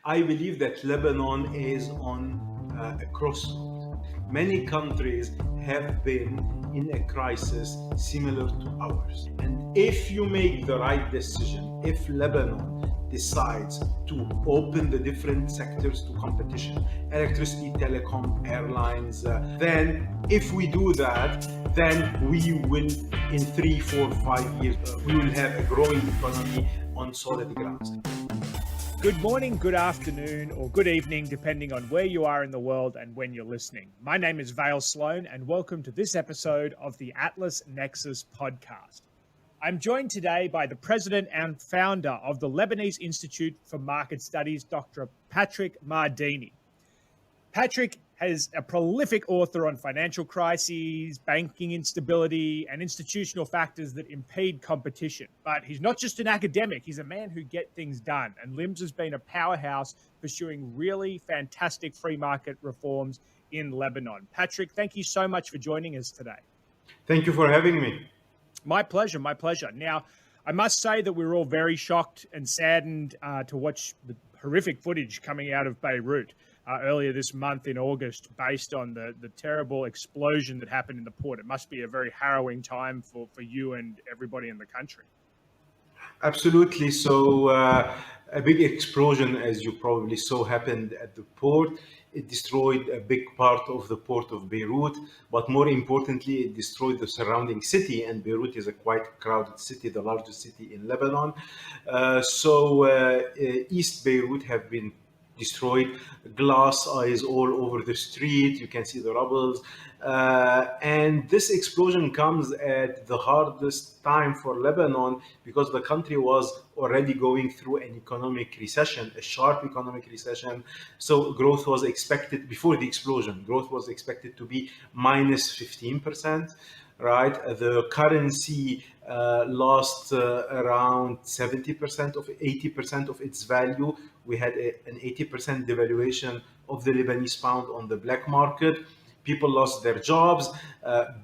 I believe that Lebanon is on a crossroad. Many countries have been in a crisis similar to ours. And if you make the right decision, if Lebanon decides to open the different sectors to competition, electricity, telecom, airlines, then if we do that, then we will, in 3, 4, 5 years, we will have a growing economy on solid grounds. Good morning, good afternoon, or good evening, depending on where you are in the world and when you're listening. My name is Vale Sloan, and welcome to this episode of the Atlas Nexus podcast. I'm joined today by the president and founder of the Lebanese Institute for Market Studies, Dr. Patrick Mardini. Patrick is a prolific author on financial crises, banking instability, and institutional factors that impede competition. But he's not just an academic, he's a man who gets things done. And LIMS has been a powerhouse pursuing really fantastic free market reforms in Lebanon. Patrick, thank you so much for joining us today. Thank you for having me. My pleasure, my pleasure. Now, I must say that we're all very shocked and saddened to watch the horrific footage coming out of Beirut earlier this month in August, based on the terrible explosion that happened in the port. It must be a very harrowing time for you and everybody in the country. Absolutely. So a big explosion, as you probably saw, happened at the port. It destroyed a big part of the port of Beirut, but more importantly, it destroyed the surrounding city. And Beirut is a quite crowded city, the largest city in Lebanon. East Beirut have been destroyed. Glass eyes all over the street. You can see the rubbles. And this explosion comes at the hardest time for Lebanon because the country was already going through an economic recession, a sharp economic recession. So growth was expected before the explosion. Growth was expected to be minus 15%. Right, the currency lost around 70% of 80% of its value. We had an 80% devaluation of the Lebanese pound on the black market. People lost their jobs.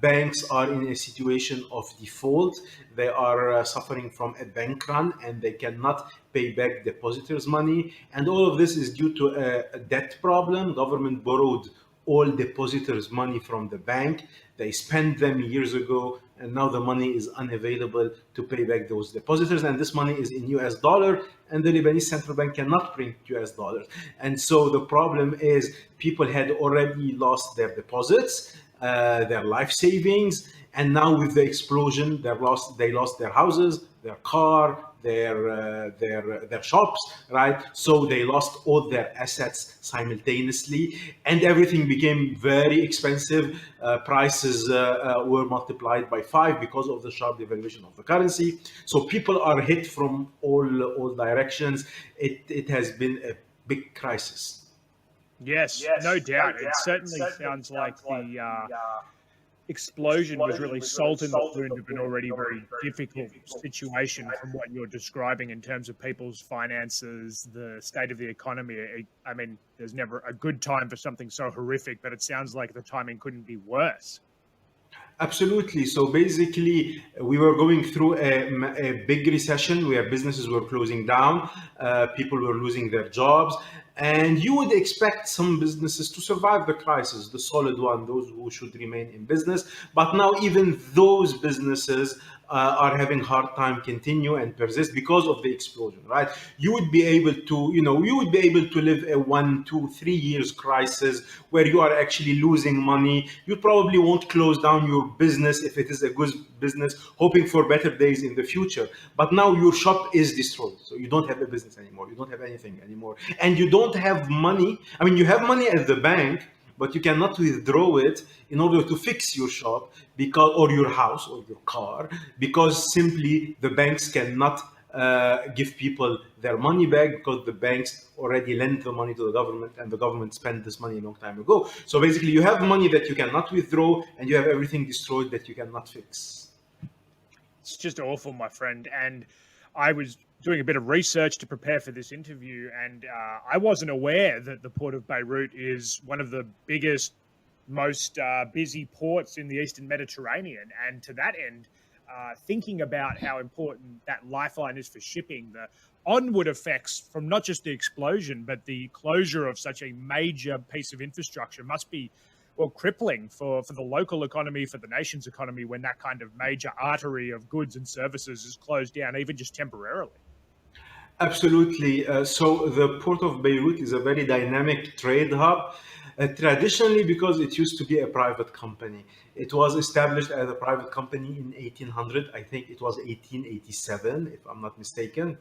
Banks are in a situation of default. They are suffering from a bank run and they cannot pay back depositors' money. And all of this is due to a debt problem. Government borrowed all depositors' money from the bank. They spent them years ago, and now the money is unavailable to pay back those depositors. And this money is in US dollar, and the Lebanese central bank cannot print US dollars. And so the problem is people had already lost their deposits, their life savings, and now with the explosion, they lost their houses, their car, their shops, right? So they lost all their assets simultaneously, and everything became very expensive. Prices were multiplied by 5 because of the sharp devaluation of the currency. So people are hit from all directions. It has been a big crisis. Yes, no doubt. It certainly sounds like the explosion was really salt in the wound of an already very difficult situation from what you're describing in terms of people's finances, the state of the economy. I mean, there's never a good time for something so horrific, but it sounds like the timing couldn't be worse. Absolutely. So basically, we were going through a big recession where businesses were closing down, people were losing their jobs, and you would expect some businesses to survive the crisis, the solid one, those who should remain in business. But now even those businesses are having hard time continue and persist because of the explosion, right? You would be able to, you would be able to live a 1, 2, 3 years crisis where you are actually losing money. You probably won't close down your business if it is a good business, hoping for better days in the future. But now your shop is destroyed. So you don't have a business anymore. You don't have anything anymore. And you don't have money. I mean, you have money at the bank, but you cannot withdraw it in order to fix your shop or your house or your car, because simply the banks cannot give people their money back because the banks already lent the money to the government and the government spent this money a long time ago. So basically you have money that you cannot withdraw and you have everything destroyed that you cannot fix. It's just awful, my friend. And I was doing a bit of research to prepare for this interview, and I wasn't aware that the port of Beirut is one of the biggest, most busy ports in the Eastern Mediterranean. And to that end, thinking about how important that lifeline is for shipping, the onward effects from not just the explosion, but the closure of such a major piece of infrastructure must be, well, crippling for the local economy, for the nation's economy, when that kind of major artery of goods and services is closed down, even just temporarily. Absolutely. So the port of Beirut is a very dynamic trade hub. Traditionally, because it used to be a private company, it was established as a private company in 1800. I think it was 1887, if I'm not mistaken,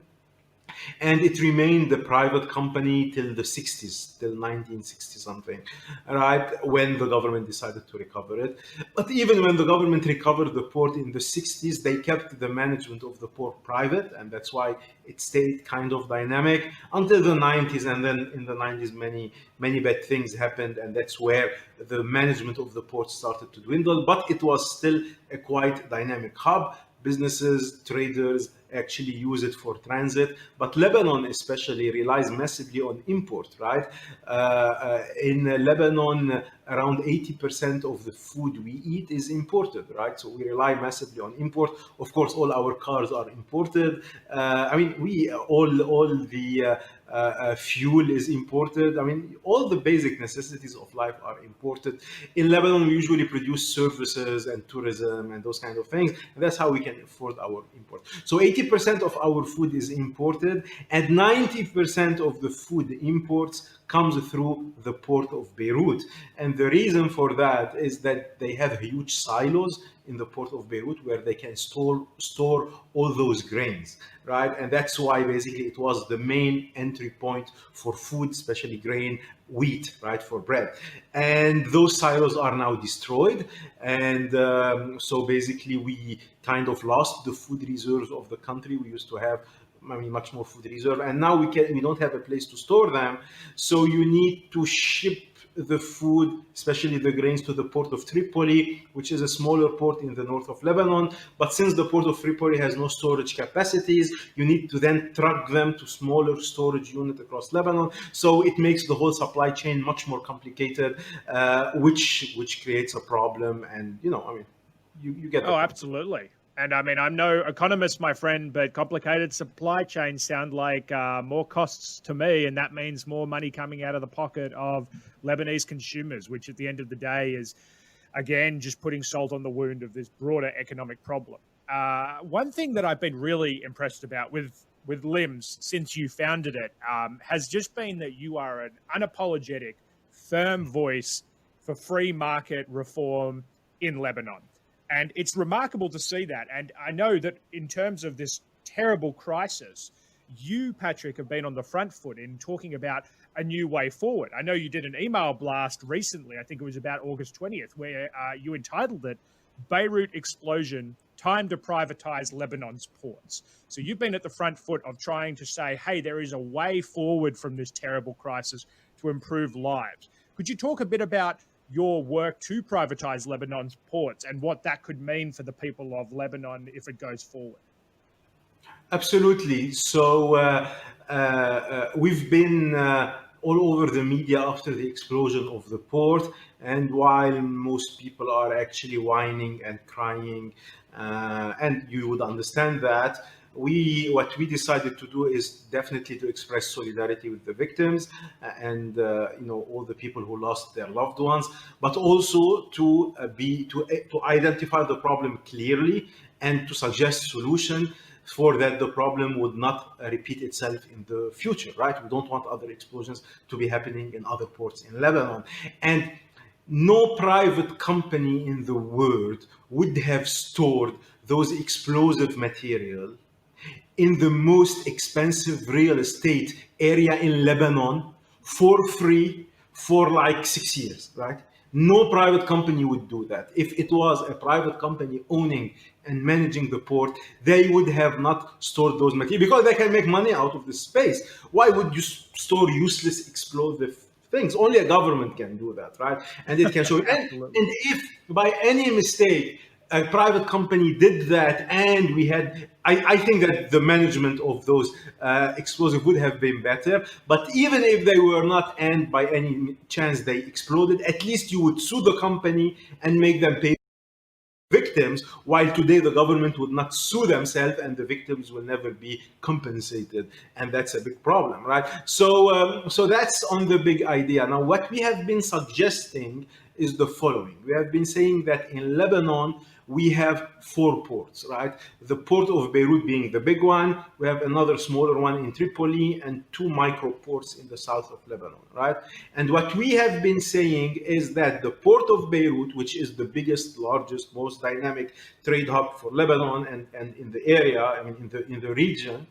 and it remained a private company till the 60s, till 1960 something, right, when the government decided to recover it. But even when the government recovered the port in the 60s, they kept the management of the port private, and that's why it stayed kind of dynamic until the 90s. And then in the 90s, many bad things happened, and that's where the management of the port started to dwindle. But it was still a quite dynamic hub. Businesses, traders actually use it for transit. But Lebanon especially relies massively on import, right? In Lebanon, around 80% of the food we eat is imported, right? So we rely massively on import. Of course, all our cars are imported. I mean, all the fuel is imported. I mean, all the basic necessities of life are imported. In Lebanon, we usually produce services and tourism and those kind of things. And that's how we can afford our import. So 80% of our food is imported, and 90% of the food imports comes through the port of Beirut. And the reason for that is that they have huge silos in the port of Beirut where they can store all those grains, right? And that's why basically it was the main entry point for food, especially grain, wheat, right, for bread. And those silos are now destroyed. And so basically we kind of lost the food reserves of the country. We used to have, I mean, much more food reserve, and now we don't have a place to store them. So you need to ship the food, especially the grains, to the port of Tripoli, which is a smaller port in the north of Lebanon. But since the port of Tripoli has no storage capacities, you need to then truck them to smaller storage units across Lebanon. So it makes the whole supply chain much more complicated, which creates a problem. And I mean, you get the Oh, point. absolutely. And I mean, I'm no economist, my friend, but complicated supply chains sound like more costs to me. And that means more money coming out of the pocket of Lebanese consumers, which at the end of the day is, again, just putting salt on the wound of this broader economic problem. One thing that I've been really impressed about with LIMS since you founded it has just been that you are an unapologetic, firm voice for free market reform in Lebanon. And it's remarkable to see that. And I know that in terms of this terrible crisis, you, Patrick, have been on the front foot in talking about a new way forward. I know you did an email blast recently, I think it was about August 20th, where you entitled it Beirut Explosion, Time to Privatize Lebanon's Ports. So you've been at the front foot of trying to say, hey, there is a way forward from this terrible crisis to improve lives. Could you talk a bit about your work to privatize Lebanon's ports and what that could mean for the people of Lebanon if it goes forward? Absolutely. So we've been all over the media after the explosion of the port, and while most people are actually whining and crying, and you would understand that, what we decided to do is definitely to express solidarity with the victims and all the people who lost their loved ones, but also to identify the problem clearly and to suggest solution for that the problem would not repeat itself in the future, right? We don't want other explosions to be happening in other ports in Lebanon. And no private company in the world would have stored those explosive material in the most expensive real estate area in Lebanon for free for like 6 years, right? No private company would do that. If it was a private company owning and managing the port, they would have not stored those materials because they can make money out of the space. Why would you store useless explosive things? Only a government can do that, right? And it can show. And if by any mistake a private company did that, and I think that the management of those explosives would have been better. But even if they were not, and by any chance they exploded, at least you would sue the company and make them pay victims, while today the government would not sue themselves and the victims will never be compensated. And that's a big problem, right? So that's on the big idea. Now, what we have been suggesting is the following. We have been saying that in Lebanon, we have 4 ports, right? The port of Beirut being the big one. We have another smaller one in Tripoli and 2 micro ports in the south of Lebanon, right? And what we have been saying is that the port of Beirut, which is the biggest, largest, most dynamic trade hub for Lebanon and in the area, I mean, in the region,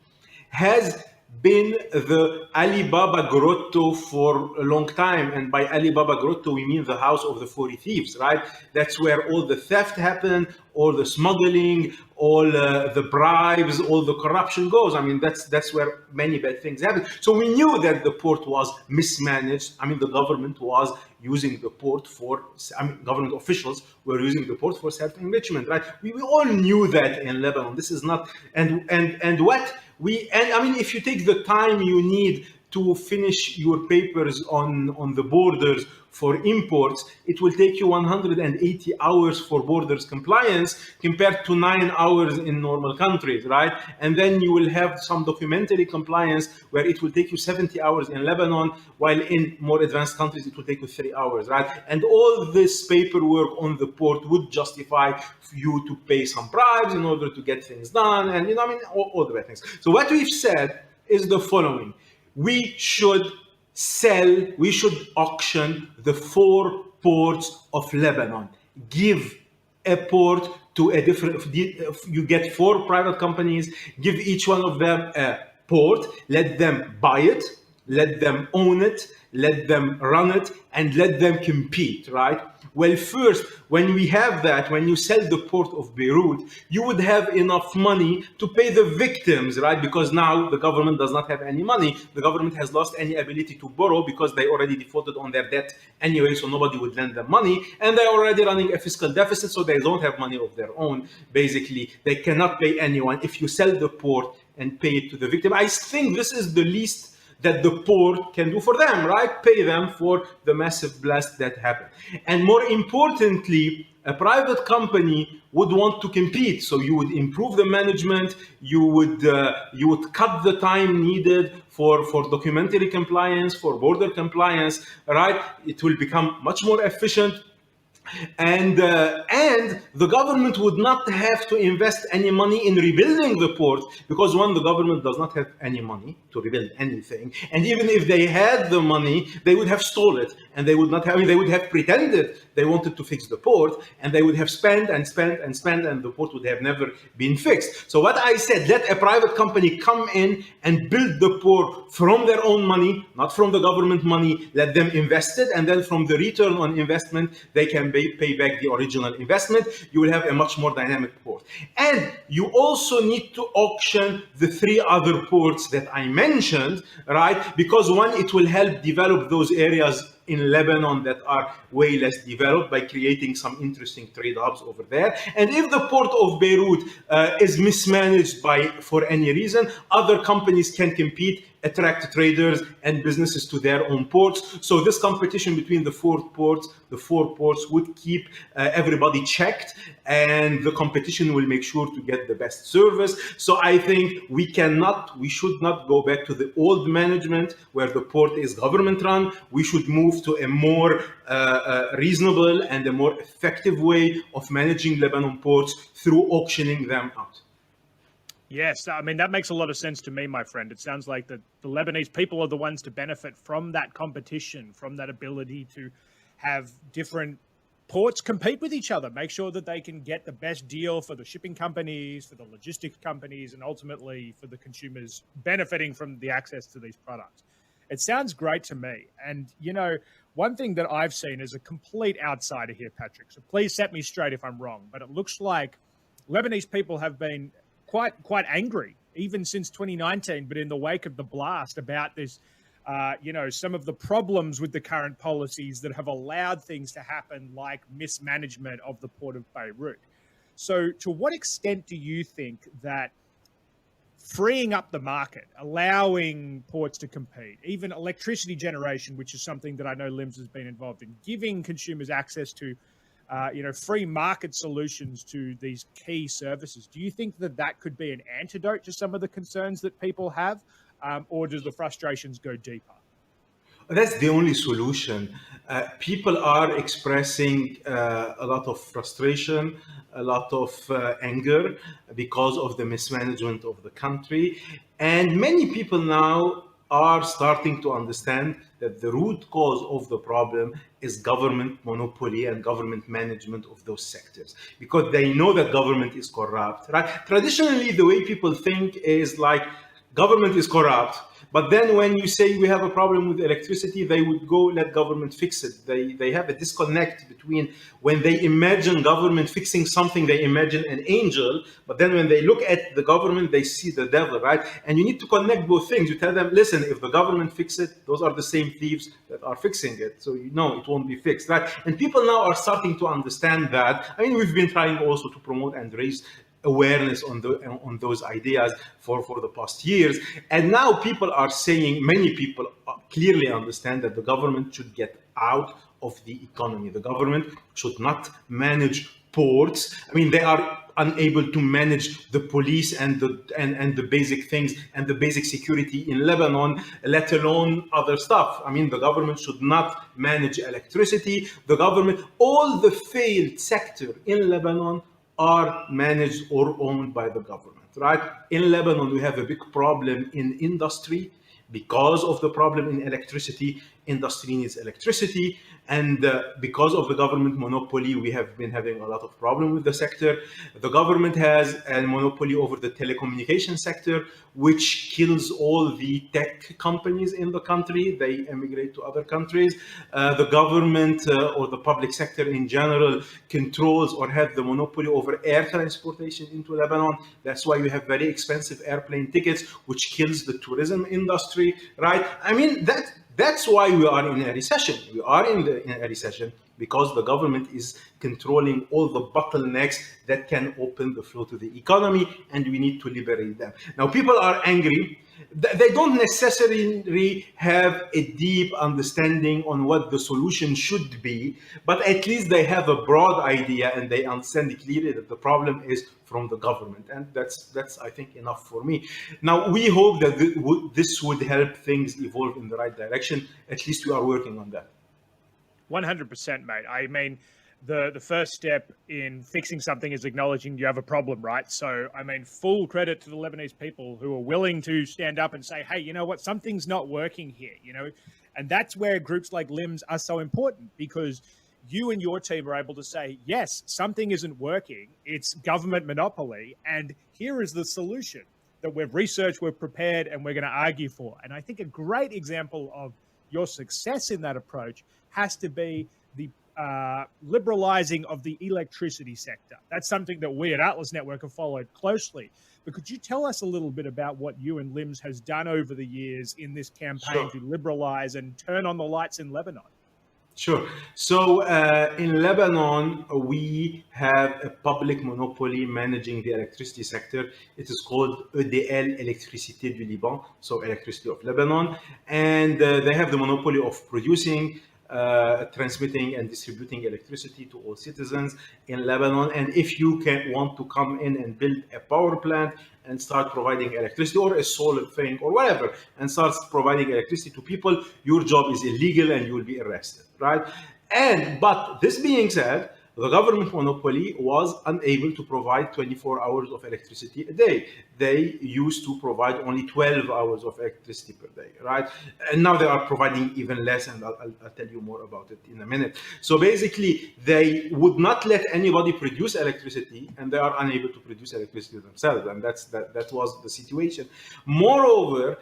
has been the Alibaba grotto for a long time. And by Alibaba grotto, we mean the house of the 40 thieves, right? That's where all the theft happened, all the smuggling, all the bribes, all the corruption goes. I mean, that's where many bad things happen. So we knew that the port was mismanaged. I mean, the government was using the port for, government officials were using the port for self-enrichment, right? We all knew that in Lebanon. This is not, and what we, and I mean, if you take the time you need to finish your papers on the borders for imports, it will take you 180 hours for borders compliance compared to 9 hours in normal countries, right? And then you will have some documentary compliance where it will take you 70 hours in Lebanon, while in more advanced countries it will take you 3 hours, right? And all this paperwork on the port would justify you to pay some bribes in order to get things done, and I mean, all the bad things. So what we've said is the following: we should auction the 4 ports of Lebanon. Give a port to a different, you get 4 private companies, give each one of them a port, let them buy it, let them own it, let them run it, and let them compete, right? Well, first, when we have that, when you sell the port of Beirut, you would have enough money to pay the victims, right? Because now the government does not have any money. The government has lost any ability to borrow because they already defaulted on their debt anyway, so nobody would lend them money. And they're already running a fiscal deficit, so they don't have money of their own. Basically, they cannot pay anyone. If you sell the port and pay it to the victim, I think this is the least that the port can do for them, right? Pay them for the massive blast that happened. And more importantly, a private company would want to compete. So you would improve the management, you would cut the time needed for documentary compliance, for border compliance, right? It will become much more efficient. And the government would not have to invest any money in rebuilding the port, because one, the government does not have any money to rebuild anything, and even if they had the money, they would have stole it, and they would not have. I mean, they would have pretended they wanted to fix the port, and they would have spent and spent and spent, and the port would have never been fixed. So what I said, let a private company come in and build the port from their own money, not from the government money. Let them invest it, and then from the return on investment, they can pay back the original investment. You will have a much more dynamic port. And you also need to auction the 3 other ports that I mentioned, right? Because one, it will help develop those areas in Lebanon that are way less developed by creating some interesting trade hubs over there. And if the port of Beirut is mismanaged for any reason, other companies can compete, attract traders and businesses to their own ports. So this competition between the 4 ports would keep everybody checked, and the competition will make sure to get the best service. So I think we should not go back to the old management where the port is government run. We should move to a more reasonable and a more effective way of managing Lebanon ports through auctioning them out. Yes, I mean, that makes a lot of sense to me, my friend. It sounds like the Lebanese people are the ones to benefit from that competition, from that ability to have different ports compete with each other, make sure that they can get the best deal for the shipping companies, for the logistics companies, and ultimately for the consumers benefiting from the access to these products. It sounds great to me. And, one thing that I've seen is a complete outsider here, Patrick. So please set me straight if I'm wrong. But it looks like Lebanese people have been quite angry, even since 2019, but in the wake of the blast, about this, some of the problems with the current policies that have allowed things to happen, like mismanagement of the port of Beirut. So to what extent do you think that freeing up the market, allowing ports to compete, even electricity generation, which is something that I know LIMS has been involved in, giving consumers access to free market solutions to these key services. Do you think that that could be an antidote to some of the concerns that people have, or does the frustrations go deeper? That's the only solution. People are expressing a lot of frustration, a lot of anger because of the mismanagement of the country. And many people now are starting to understand that the root cause of the problem is government monopoly and government management of those sectors, because they know that government is corrupt, right? Traditionally, the way people think is like government is corrupt, but then when you say we have a problem with electricity, they would go let government fix it. They have a disconnect between when they imagine government fixing something, they imagine an angel, but then when they look at the government, they see the devil, right? And you need to connect both things. You tell them, listen, if the government fix it, those are the same thieves that are fixing it. So you know it won't be fixed, right? And people now are starting to understand that. I mean, we've been trying also to promote and raise awareness on those ideas for the past years. And now people are saying, many people clearly understand that the government should get out of the economy. The government should not manage ports. I mean, they are unable to manage the police and the basic things and the basic security in Lebanon, let alone other stuff. I mean, the government should not manage electricity. The government, all the failed sector in Lebanon are managed or owned by the government, right? In Lebanon, we have a big problem in industry because of the problem in electricity. Industry needs electricity, and because of the government monopoly, we have been having a lot of problem with the sector. The government has a monopoly over the telecommunication sector, which kills all the tech companies in the country. They emigrate to other countries. The government or the public sector in general controls or have the monopoly over air transportation into Lebanon. That's why we have very expensive airplane tickets, which kills the tourism industry, right? I mean, that's why we are in a recession. We are in a recession because the government is controlling all the bottlenecks that can open the flow to the economy, and we need to liberate them. Now, people are angry. They don't necessarily have a deep understanding on what the solution should be, but at least they have a broad idea and they understand clearly that the problem is from the government. And that's I think, enough for me. Now, we hope that this would help things evolve in the right direction. At least we are working on that. 100%, mate. I mean, the first step in fixing something is acknowledging you have a problem, right? So, I mean, full credit to the Lebanese people who are willing to stand up and say, hey, you know what, something's not working here, and that's where groups like LIMS are so important, because you and your team are able to say, yes, something isn't working, it's government monopoly, and here is the solution that we've researched, we've prepared, and we're going to argue for. And I think a great example of your success in that approach has to be the liberalizing of the electricity sector. That's something that we at Atlas Network have followed closely. But could you tell us a little bit about what you and LIMS has done over the years in this campaign to liberalize and turn on the lights in Lebanon? Sure. So in Lebanon, we have a public monopoly managing the electricity sector. It is called EDL, Électricité du Liban, so Electricity of Lebanon. And they have the monopoly of producing, transmitting and distributing electricity to all citizens in Lebanon. And if you want to come in and build a power plant and start providing electricity, or a solar thing or whatever, and starts providing electricity to people, your job is illegal and you will be arrested, right? But this being said, the government monopoly was unable to provide 24 hours of electricity a day. They used to provide only 12 hours of electricity per day, right? And now they are providing even less, and I'll tell you more about it in a minute. So basically, they would not let anybody produce electricity, and they are unable to produce electricity themselves, and that was the situation. Moreover,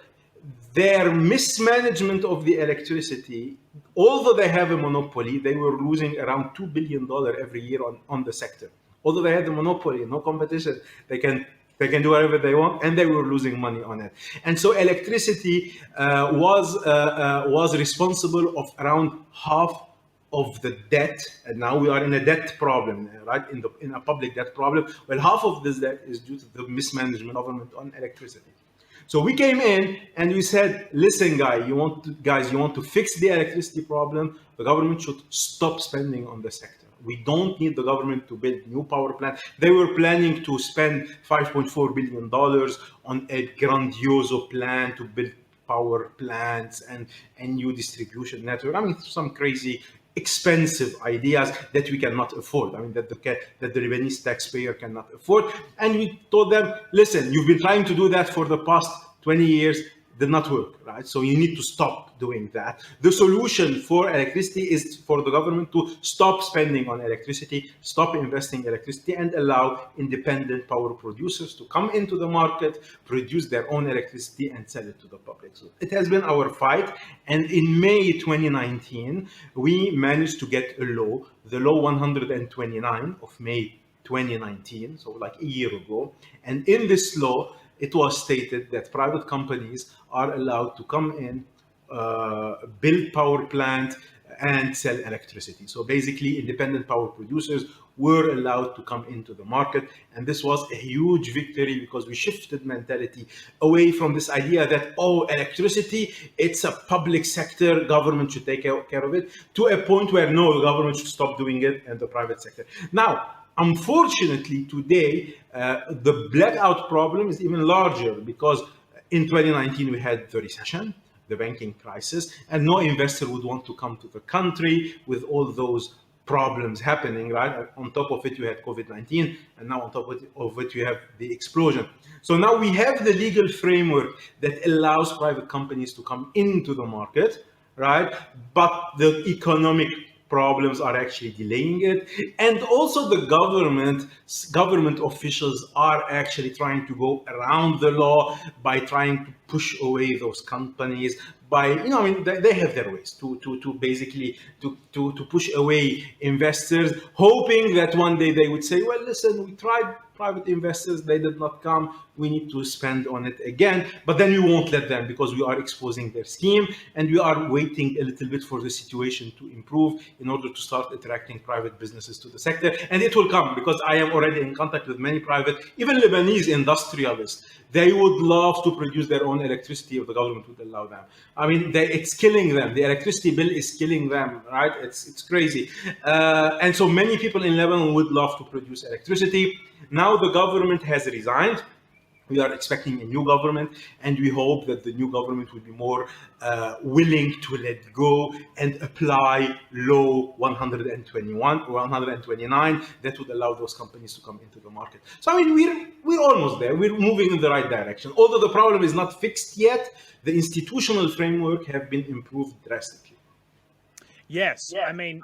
their mismanagement of the electricity, although they have a monopoly, they were losing around $2 billion every year on the sector. Although they had the monopoly, no competition, they can do whatever they want, and they were losing money on it. And so electricity was responsible of around half of the debt, and now we are in a debt problem, right? In a public debt problem. Well, half of this debt is due to the mismanagement of government on electricity. So we came in and we said, listen, you want to fix the electricity problem, the government should stop spending on the sector. We don't need the government to build new power plants. They were planning to spend $5.4 billion on a grandiose plan to build power plants and new distribution network. I mean, some crazy expensive ideas that we cannot afford. I mean, that the Lebanese taxpayer cannot afford. And we told them, listen, you've been trying to do that for the past 20 years, did not work, right? So you need to stop doing that. The solution for electricity is for the government to stop spending on electricity, stop investing in electricity, and allow independent power producers to come into the market, produce their own electricity, and sell it to the public. So it has been our fight. And in May 2019, we managed to get a law, the Law 129 of May 2019, so like a year ago. And in this law, it was stated that private companies are allowed to come in, build power plant, and sell electricity. So basically, independent power producers were allowed to come into the market. And this was a huge victory because we shifted mentality away from this idea that, oh, electricity, it's a public sector, government should take care of it, to a point where no, the government should stop doing it and the private sector. Now, unfortunately, today, the blackout problem is even larger because in 2019 we had the recession, the banking crisis, and no investor would want to come to the country with all those problems happening, right? On top of it, you had COVID-19, and now on top of it, you have the explosion. So now we have the legal framework that allows private companies to come into the market, right? But the economic problems are actually delaying it. And also the government officials are actually trying to go around the law by trying to push away those companies by, I mean, they have their ways to basically to push away investors, hoping that one day they would say, well, listen, we tried private investors, they did not come, we need to spend on it again. But then we won't let them because we are exposing their scheme, and we are waiting a little bit for the situation to improve in order to start attracting private businesses to the sector. And it will come because I am already in contact with many private, even Lebanese industrialists. They would love to produce their own electricity if the government would allow them. I mean, it's killing them. The electricity bill is killing them, right? It's crazy. And so many people in Lebanon would love to produce electricity. Now the government has resigned. We are expecting a new government, and we hope that the new government will be more willing to let go and apply Law 121 or 129 that would allow those companies to come into the market. So I mean, we're almost there. We're moving in the right direction. Although the problem is not fixed yet, the institutional framework have been improved drastically. Yes, I mean,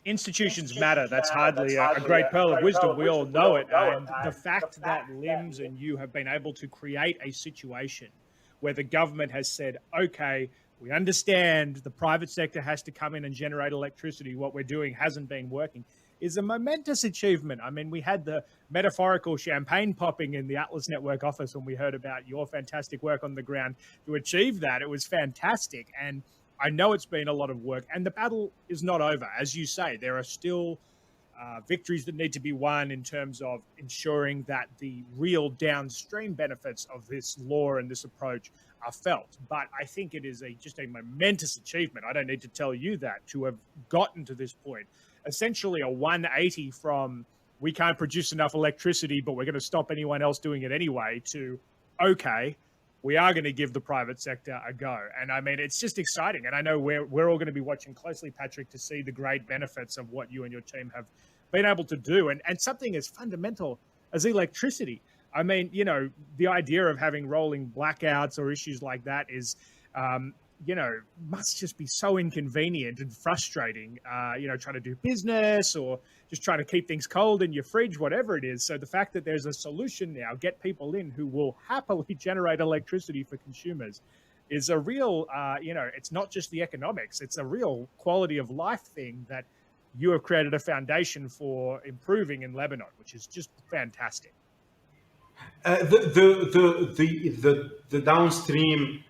institutions matter. That's hardly a great pearl of wisdom. We all know it. And the fact that LIMS and you have been able to create a situation where the government has said, okay, we understand the private sector has to come in and generate electricity. What we're doing hasn't been working is a momentous achievement. I mean, we had the metaphorical champagne popping in the Atlas Network office when we heard about your fantastic work on the ground to achieve that. It was fantastic. And I know it's been a lot of work, and the battle is not over. As you say, there are still victories that need to be won in terms of ensuring that the real downstream benefits of this law and this approach are felt. But I think it is just a momentous achievement. I don't need to tell you that, to have gotten to this point. Essentially a 180 from we can't produce enough electricity, but we're going to stop anyone else doing it anyway, to, okay, we are going to give the private sector a go. And I mean, it's just exciting. And I know we're all going to be watching closely, Patrick, to see the great benefits of what you and your team have been able to do. And something as fundamental as electricity. I mean, you know, the idea of having rolling blackouts or issues like that is, you know, must just be so inconvenient and frustrating, you know, trying to do business or just trying to keep things cold in your fridge, whatever it is. So the fact that there's a solution now, get people in who will happily generate electricity for consumers, is a real, you know, it's not just the economics, it's a real quality of life thing that you have created a foundation for improving in Lebanon, which is just fantastic. The downstream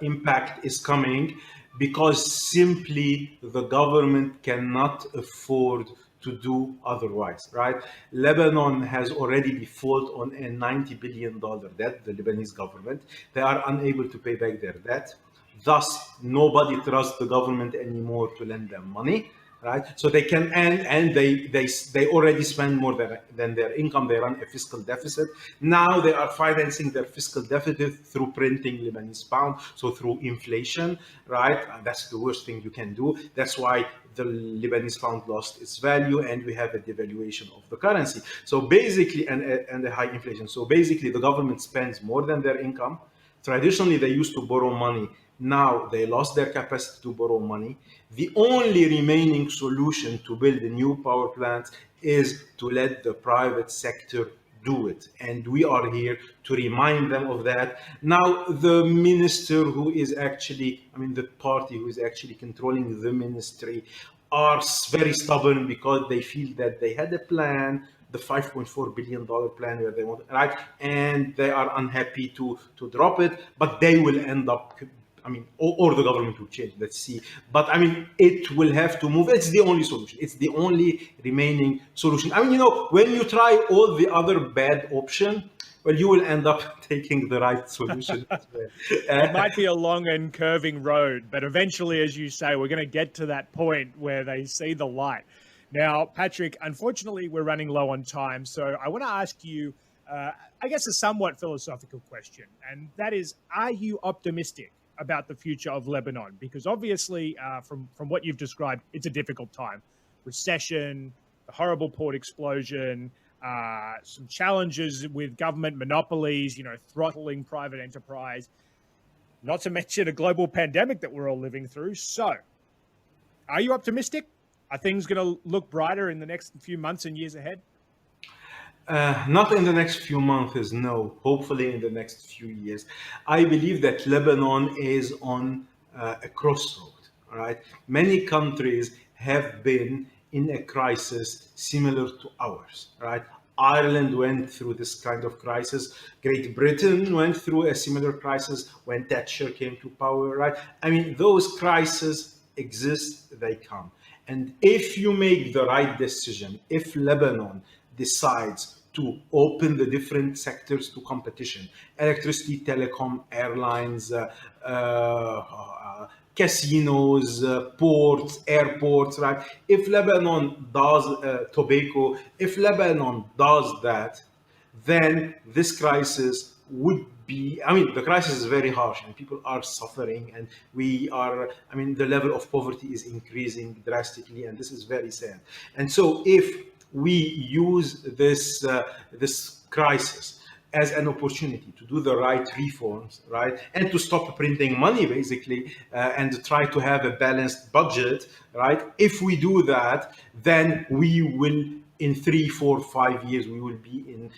impact is coming because simply the government cannot afford to do otherwise, right? Lebanon has already defaulted on a $90 billion debt, the Lebanese government. They are unable to pay back their debt. Thus, nobody trusts the government anymore to lend them money. right? So they can, and they already spend more than their income. They run a fiscal deficit. Now they are financing their fiscal deficit through printing Lebanese pound, so through inflation, right? And that's the worst thing you can do. That's why the Lebanese pound lost its value, and we have a devaluation of the currency. So basically, and a high inflation. So basically, the government spends more than their income. Traditionally, they used to borrow money. Now they lost their capacity to borrow money. The only remaining solution to build a new power plant is to let the private sector do it. And we are here to remind them of that. Now, the minister who is actually, the party who is actually controlling the ministry are very stubborn because they feel that they had a plan, the $5.4 billion plan where they want, right, and they are unhappy to drop it, but they will end up, or the government will change. Let's see. But it will have to move. It's the only solution. It's the only remaining solution. When you try all the other bad option, well, you will end up taking the right solution as well. It might be a long and curving road, but eventually, as you say, we're going to get to that point where they see the light. Now, Patrick, unfortunately, we're running low on time. So I want to ask you, I guess, a somewhat philosophical question. And that is, are you optimistic about the future of Lebanon? Because obviously, from what you've described, it's a difficult time. Recession, the horrible port explosion, some challenges with government monopolies, throttling private enterprise, not to mention a global pandemic that we're all living through. So are you optimistic? Are things going to look brighter in the next few months and years ahead? Not in the next few months, no. Hopefully in the next few years. I believe that Lebanon is on a crossroad, right? Many countries have been in a crisis similar to ours, right? Ireland went through this kind of crisis. Great Britain went through a similar crisis when Thatcher came to power, right? Those crises exist, they come. And if you make the right decision, if Lebanon decides to open the different sectors to competition, electricity, telecom, airlines, casinos, ports, airports, right? If Lebanon does tobacco, if Lebanon does that, then this crisis would be, the crisis is very harsh and people are suffering, and the level of poverty is increasing drastically, and this is very sad. And so if we use this crisis as an opportunity to do the right reforms, right, and to stop printing money, basically, and try to have a balanced budget, right? If we do that, then we will, in 3, 4, 5 years, we will be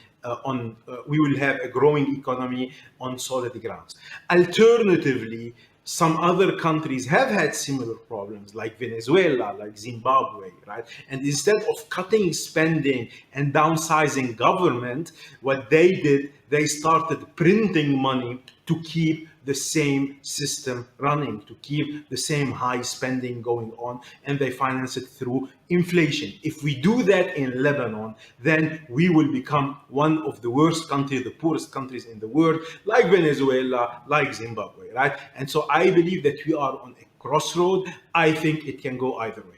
we will have a growing economy on solid grounds. Alternatively, some other countries have had similar problems, like Venezuela, like Zimbabwe, right? And instead of cutting spending and downsizing government, what they did, they started printing money to keep the same system running, to keep the same high spending going on, and they finance it through inflation. If we do that in Lebanon, then we will become one of the worst countries, the poorest countries in the world, like Venezuela, like Zimbabwe, right? And so I believe that we are on a crossroad. I think it can go either way.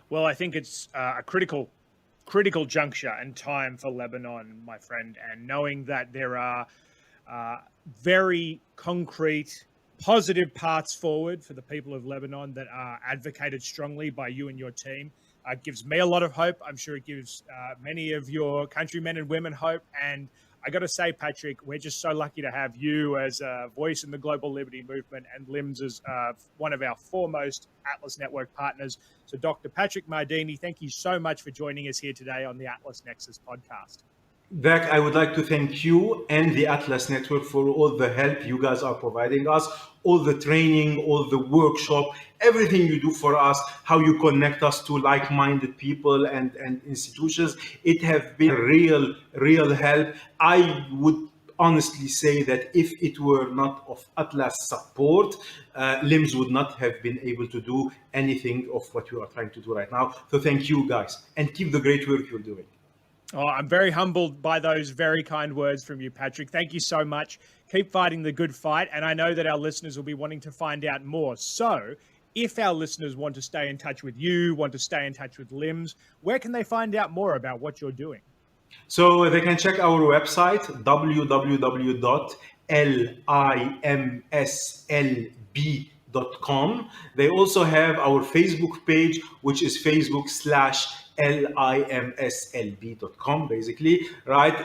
Well, I think it's a critical juncture and time for Lebanon, my friend, and knowing that there are very concrete, positive paths forward for the people of Lebanon that are advocated strongly by you and your team. Gives me a lot of hope. I'm sure it gives many of your countrymen and women hope. And I got to say, Patrick, we're just so lucky to have you as a voice in the global liberty movement, and LIMS as one of our foremost Atlas Network partners. So Dr. Patrick Mardini, thank you so much for joining us here today on the Atlas Nexus podcast. Dak, I would like to thank you and the Atlas Network for all the help you guys are providing us, all the training, all the workshop, everything you do for us, how you connect us to like-minded people and institutions. It has been real help. I would honestly say that if it were not of Atlas support, LIMS would not have been able to do anything of what we are trying to do right now. So thank you guys, and keep the great work you're doing. Oh, I'm very humbled by those very kind words from you, Patrick. Thank you so much. Keep fighting the good fight. And I know that our listeners will be wanting to find out more. So if our listeners want to stay in touch with you, want to stay in touch with LIMS, where can they find out more about what you're doing? So they can check our website, www.limslb.com. They also have our Facebook page, which is facebook.com/limslb.com, basically, right?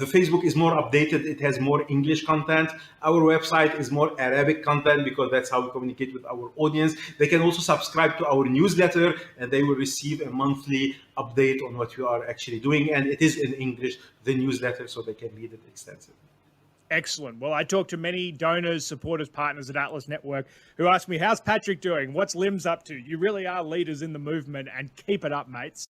The Facebook is more updated. It has more English content. Our website is more Arabic content because that's how we communicate with our audience. They can also subscribe to our newsletter and they will receive a monthly update on what we are actually doing. And it is in English, the newsletter, so they can read it extensively. Excellent. Well, I talk to many donors, supporters, partners at Atlas Network who ask me, how's Patrick doing? What's LIMS up to? You really are leaders in the movement, and keep it up, mates.